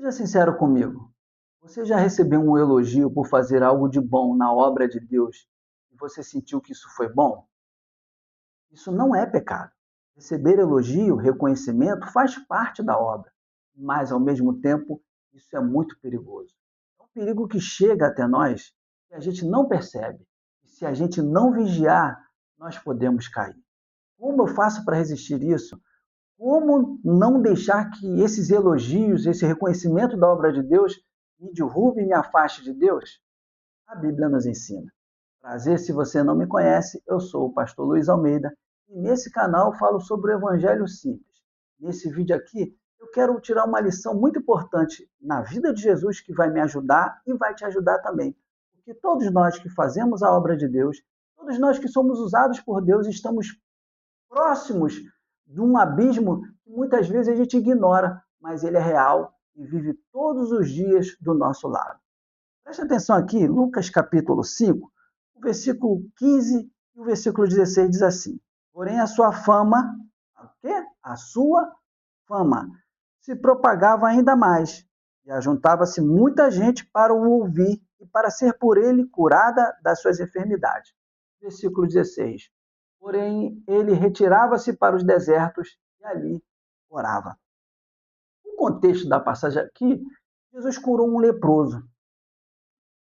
Seja sincero comigo. Você já recebeu um elogio por fazer algo de bom na obra de Deus e você sentiu que isso foi bom? Isso não é pecado. Receber elogio, reconhecimento faz parte da obra, mas ao mesmo tempo isso é muito perigoso. É um perigo que chega até nós que a gente não percebe. E se a gente não vigiar, nós podemos cair. Como eu faço para resistir isso? Como não deixar que esses elogios, esse reconhecimento da obra de Deus me derrube e me afaste de Deus? A Bíblia nos ensina. Prazer, se você não me conhece, eu sou o pastor Luiz Almeida e nesse canal eu falo sobre o Evangelho simples. Nesse vídeo aqui, eu quero tirar uma lição muito importante na vida de Jesus que vai me ajudar e vai te ajudar também. Porque todos nós que fazemos a obra de Deus, todos nós que somos usados por Deus, estamos próximos de um abismo que muitas vezes a gente ignora, mas ele é real e vive todos os dias do nosso lado. Preste atenção aqui, Lucas capítulo 5, o versículo 15 e o versículo 16 diz assim: Porém a sua fama, o quê? A sua fama se propagava ainda mais, e ajuntava-se muita gente para o ouvir e para ser por ele curada das suas enfermidades. Versículo 16. Porém ele retirava-se para os desertos e ali orava. O contexto da passagem aqui, Jesus curou um leproso.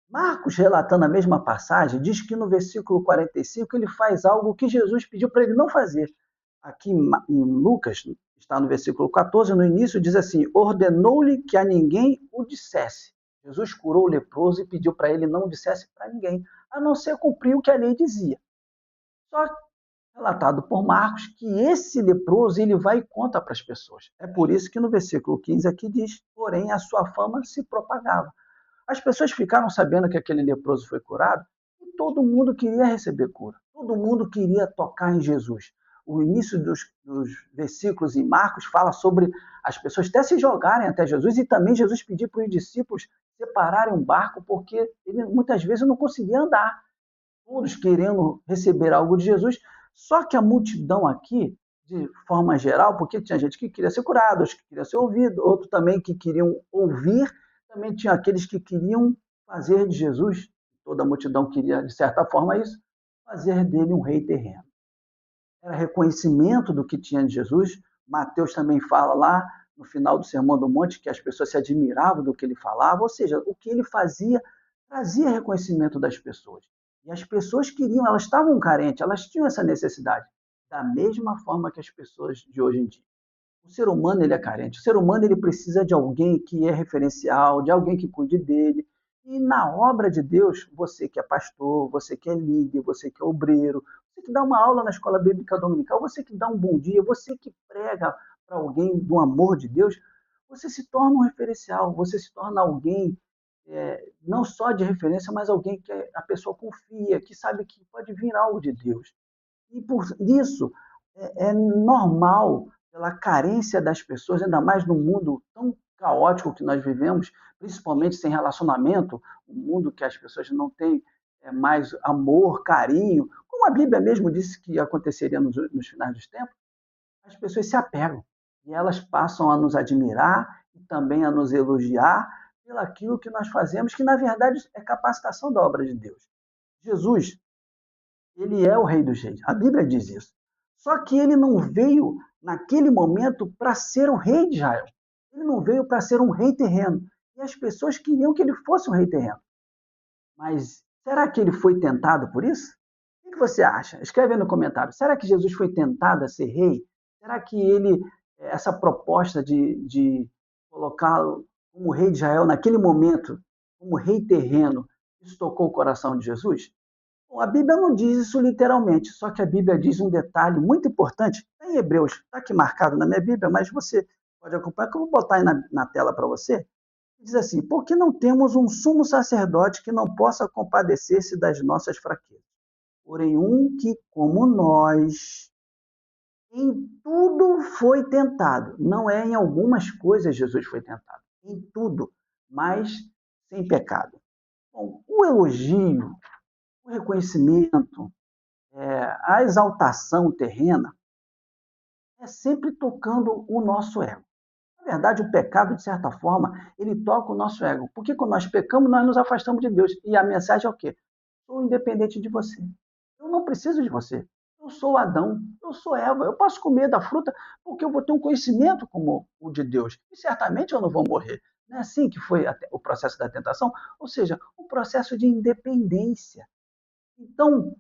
Marcos, relatando a mesma passagem, diz que no versículo 45 ele faz algo que Jesus pediu para ele não fazer. Aqui em Lucas, está no versículo 14, no início diz assim: ordenou-lhe que a ninguém o dissesse. Jesus curou o leproso e pediu para ele não dissesse para ninguém, a não ser cumprir o que a lei dizia. Só relatado por Marcos que esse leproso ele vai e conta para as pessoas. É por isso que no versículo 15 aqui diz: porém a sua fama se propagava. As pessoas ficaram sabendo que aquele leproso foi curado e todo mundo queria receber cura. Todo mundo queria tocar em Jesus. O início dos versículos em Marcos fala sobre as pessoas até se jogarem até Jesus e também Jesus pedir para os discípulos separarem um barco porque ele muitas vezes não conseguia andar. Todos querendo receber algo de Jesus, só que a multidão aqui, de forma geral, porque tinha gente que queria ser curado, outros que queriam ser ouvido, outros também que queriam ouvir, também tinha aqueles que queriam fazer de Jesus, toda a multidão queria, de certa forma, isso, fazer dele um rei terreno. Era reconhecimento do que tinha de Jesus. Mateus também fala lá no final do Sermão do Monte que as pessoas se admiravam do que ele falava, ou seja, o que ele fazia trazia reconhecimento das pessoas. E as pessoas queriam, elas estavam carentes, elas tinham essa necessidade, da mesma forma que as pessoas de hoje em dia. O ser humano ele é carente, o ser humano ele precisa de alguém que é referencial, de alguém que cuide dele. E na obra de Deus, você que é pastor, você que é líder, você que é obreiro, você que dá uma aula na escola bíblica dominical, você que dá um bom dia, você que prega para alguém do amor de Deus, você se torna um referencial, você se torna alguém não só de referência, mas alguém que a pessoa confia, que sabe que pode vir algo de Deus. E por isso é normal, pela carência das pessoas, ainda mais num mundo tão caótico que nós vivemos, principalmente sem relacionamento, um mundo que as pessoas não têm mais amor, carinho, como a Bíblia mesmo disse que aconteceria nos finais dos tempos, as pessoas se apegam e elas passam a nos admirar e também a nos elogiar pelo aquilo que nós fazemos, que na verdade é capacitação da obra de Deus. Jesus, ele é o Rei dos Reis. A Bíblia diz isso. Só que ele não veio naquele momento para ser o rei de Israel. Ele não veio para ser um rei terreno. E as pessoas queriam que ele fosse um rei terreno. Mas será que ele foi tentado por isso? O que você acha? Escreve aí no comentário. Será que Jesus foi tentado a ser rei? Será que ele, essa proposta de colocá-lo como rei de Israel naquele momento, como rei terreno, isso tocou o coração de Jesus? Bom, a Bíblia não diz isso literalmente, só que a Bíblia diz um detalhe muito importante, está em Hebreus, está aqui marcado na minha Bíblia, mas você pode acompanhar, que eu vou botar aí na tela para você. Diz assim: porque não temos um sumo sacerdote que não possa compadecer-se das nossas fraquezas, porém um que, como nós, em tudo foi tentado. Não é em algumas coisas Jesus foi tentado, em tudo, mas sem pecado. Bom, o elogio, o reconhecimento, a exaltação terrena é sempre tocando o nosso ego. Na verdade, o pecado, de certa forma, ele toca o nosso ego. Porque quando nós pecamos, nós nos afastamos de Deus. E a mensagem é o quê? Sou independente de você. Eu não preciso de você. Eu sou Adão, eu sou Eva. Eu posso comer da fruta porque eu vou ter um conhecimento como o de Deus. E certamente eu não vou morrer. Não é assim que foi o processo da tentação? Ou seja, um processo de independência. Então,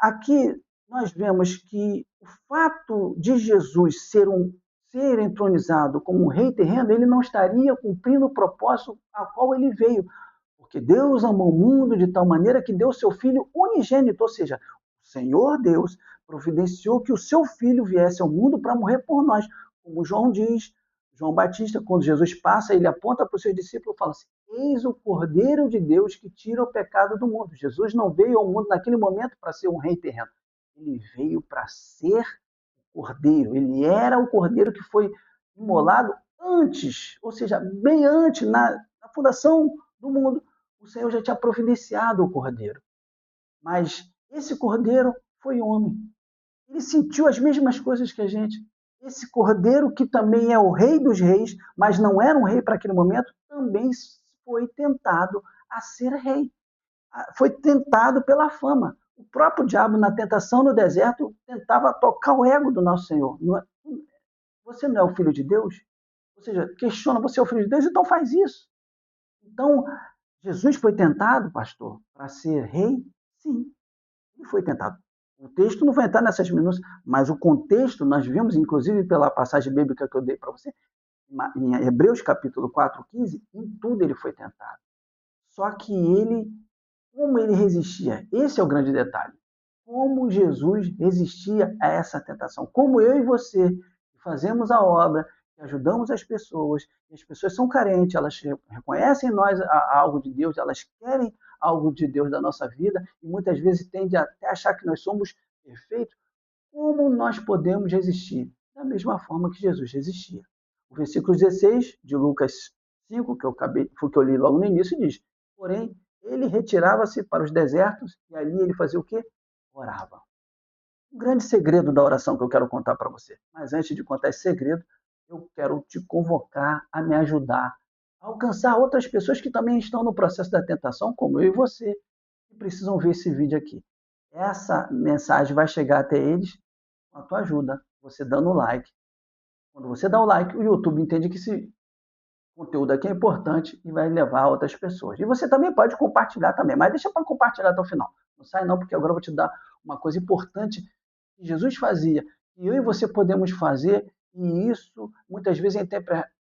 aqui nós vemos que o fato de Jesus ser entronizado como um rei terreno, ele não estaria cumprindo o propósito a qual ele veio. Porque Deus amou o mundo de tal maneira que deu seu Filho unigênito, ou seja, o Senhor Deus providenciou que o seu Filho viesse ao mundo para morrer por nós. Como João diz, João Batista, quando Jesus passa, ele aponta para os seus discípulos e fala assim: Eis o Cordeiro de Deus que tira o pecado do mundo. Jesus não veio ao mundo naquele momento para ser um rei terreno. Ele veio para ser o Cordeiro. Ele era o Cordeiro que foi imolado antes, ou seja, bem antes, na fundação do mundo. O Senhor já tinha providenciado o Cordeiro. Mas esse Cordeiro foi homem. Ele sentiu as mesmas coisas que a gente. Esse Cordeiro, que também é o Rei dos Reis, mas não era um rei para aquele momento, também foi tentado a ser rei. Foi tentado pela fama. O próprio diabo, na tentação no deserto, tentava tocar o ego do nosso Senhor. Você não é o filho de Deus? Ou seja, questiona, você é o filho de Deus? Então faz isso. Então, Jesus foi tentado, pastor, para ser rei? Sim, ele foi tentado. O texto não vai entrar nessas minúcias, mas o contexto, nós vimos, inclusive pela passagem bíblica que eu dei para você, em Hebreus capítulo 4, 15, em tudo ele foi tentado. Só que ele, como ele resistia? Esse é o grande detalhe. Como Jesus resistia a essa tentação. Como eu e você, que fazemos a obra, que ajudamos as pessoas, e as pessoas são carentes, elas reconhecem em nós algo de Deus, elas querem algo de Deus da nossa vida, e muitas vezes tendem até a achar que nós somos perfeitos. Como nós podemos resistir? Da mesma forma que Jesus resistia. O versículo 16 de Lucas 5, foi que eu li logo no início, diz: Porém, ele retirava-se para os desertos e ali ele fazia o quê? Orava. Um grande segredo da oração que eu quero contar para você. Mas antes de contar esse segredo, eu quero te convocar a me ajudar a alcançar outras pessoas que também estão no processo da tentação, como eu e você, que precisam ver esse vídeo aqui. Essa mensagem vai chegar até eles com a tua ajuda, você dando o like. Quando você dá o like, o YouTube entende que esse conteúdo aqui é importante e vai levar a outras pessoas. E você também pode compartilhar também, mas deixa para compartilhar até o final. Não sai não, porque agora eu vou te dar uma coisa importante que Jesus fazia, e eu e você podemos fazer, e isso muitas vezes é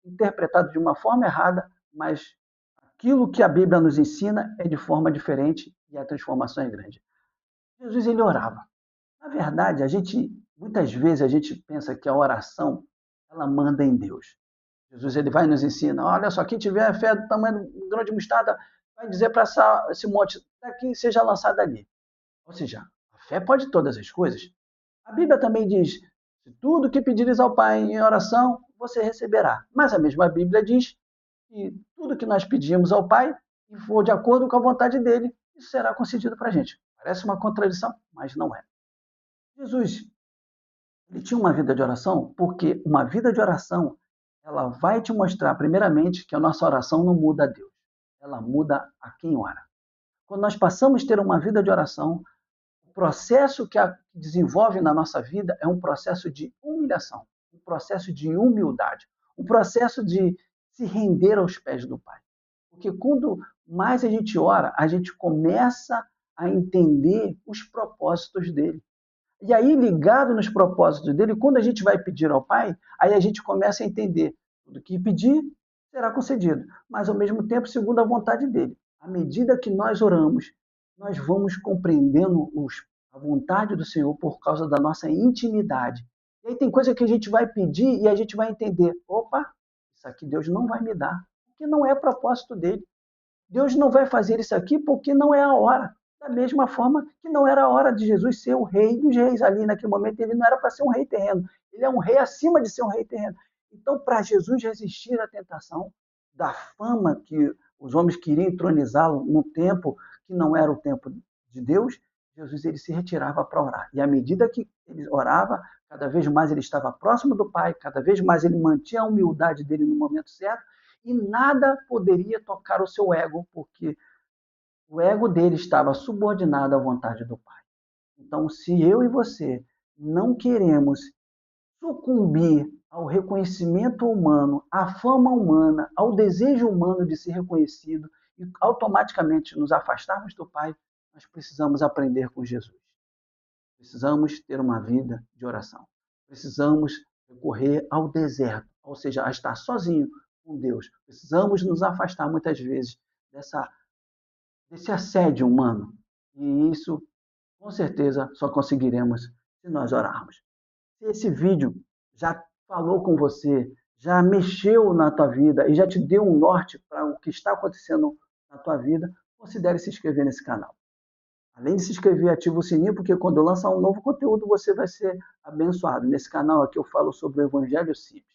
interpretado de uma forma errada, mas aquilo que a Bíblia nos ensina é de forma diferente e a transformação é grande. Jesus, ele orava. Na verdade, muitas vezes a gente pensa que a oração, ela manda em Deus. Jesus, ele vai nos ensina, olha só, quem tiver fé do tamanho do grão de mostarda, vai dizer para esse monte daqui seja lançado ali. Ou seja, a fé pode todas as coisas. A Bíblia também diz, se tudo que pedires ao Pai em oração, você receberá. Mas a mesma Bíblia diz que tudo que nós pedimos ao Pai, e for de acordo com a vontade dele, isso será concedido para a gente. Parece uma contradição, mas não é. Jesus, ele tinha uma vida de oração, porque uma vida de oração, ela vai te mostrar, primeiramente, que a nossa oração não muda a Deus, ela muda a quem ora. Quando nós passamos a ter uma vida de oração, o processo que desenvolve na nossa vida é um processo de humilhação, um processo de humildade, um processo de se render aos pés do Pai. Porque quando mais a gente ora, a gente começa a entender os propósitos dele. E aí, ligado nos propósitos dele, quando a gente vai pedir ao Pai, aí a gente começa a entender tudo que pedir será concedido, mas ao mesmo tempo segundo a vontade dele. À medida que nós oramos, nós vamos compreendendo a vontade do Senhor por causa da nossa intimidade. E aí tem coisa que a gente vai pedir e a gente vai entender, opa, isso aqui Deus não vai me dar, porque não é propósito dele. Deus não vai fazer isso aqui porque não é a hora. Da mesma forma que não era a hora de Jesus ser o rei dos reis ali naquele momento, ele não era para ser um rei terreno, ele é um rei acima de ser um rei terreno. Então, para Jesus resistir à tentação da fama que os homens queriam entronizá-lo no tempo que não era o tempo de Deus, Jesus ele se retirava para orar. E à medida que ele orava, cada vez mais ele estava próximo do Pai, cada vez mais ele mantinha a humildade dele no momento certo, e nada poderia tocar o seu ego, porque o ego dele estava subordinado à vontade do Pai. Então, se eu e você não queremos sucumbir ao reconhecimento humano, à fama humana, ao desejo humano de ser reconhecido e automaticamente nos afastarmos do Pai, nós precisamos aprender com Jesus. Precisamos ter uma vida de oração. Precisamos recorrer ao deserto, ou seja, a estar sozinho com Deus. Precisamos nos afastar muitas vezes desse assédio humano. E isso, com certeza, só conseguiremos se nós orarmos. Se esse vídeo já falou com você, já mexeu na tua vida e já te deu um norte para o que está acontecendo na tua vida, considere se inscrever nesse canal. Além de se inscrever, ativa o sininho, porque quando eu lançar um novo conteúdo, você vai ser abençoado. Nesse canal aqui eu falo sobre o Evangelho simples.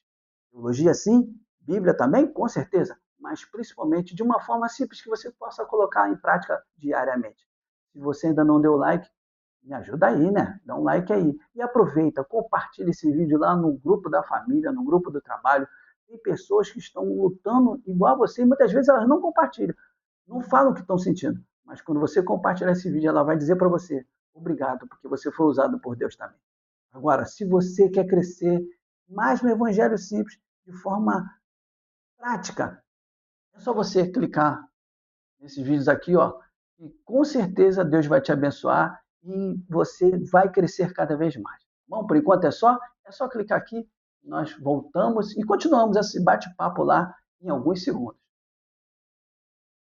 Teologia sim, Bíblia também, com certeza, mas principalmente de uma forma simples que você possa colocar em prática diariamente. Se você ainda não deu like, me ajuda aí, né? Dá um like aí. E aproveita, compartilha esse vídeo lá no grupo da família, no grupo do trabalho. Tem pessoas que estão lutando igual a você e muitas vezes elas não compartilham, não falam o que estão sentindo. Mas quando você compartilhar esse vídeo, ela vai dizer para você, obrigado, porque você foi usado por Deus também. Agora, se você quer crescer mais no Evangelho simples, de forma prática, é só você clicar nesses vídeos aqui, ó, e com certeza Deus vai te abençoar e você vai crescer cada vez mais. Bom, por enquanto é só clicar aqui, nós voltamos e continuamos esse bate-papo lá em alguns segundos.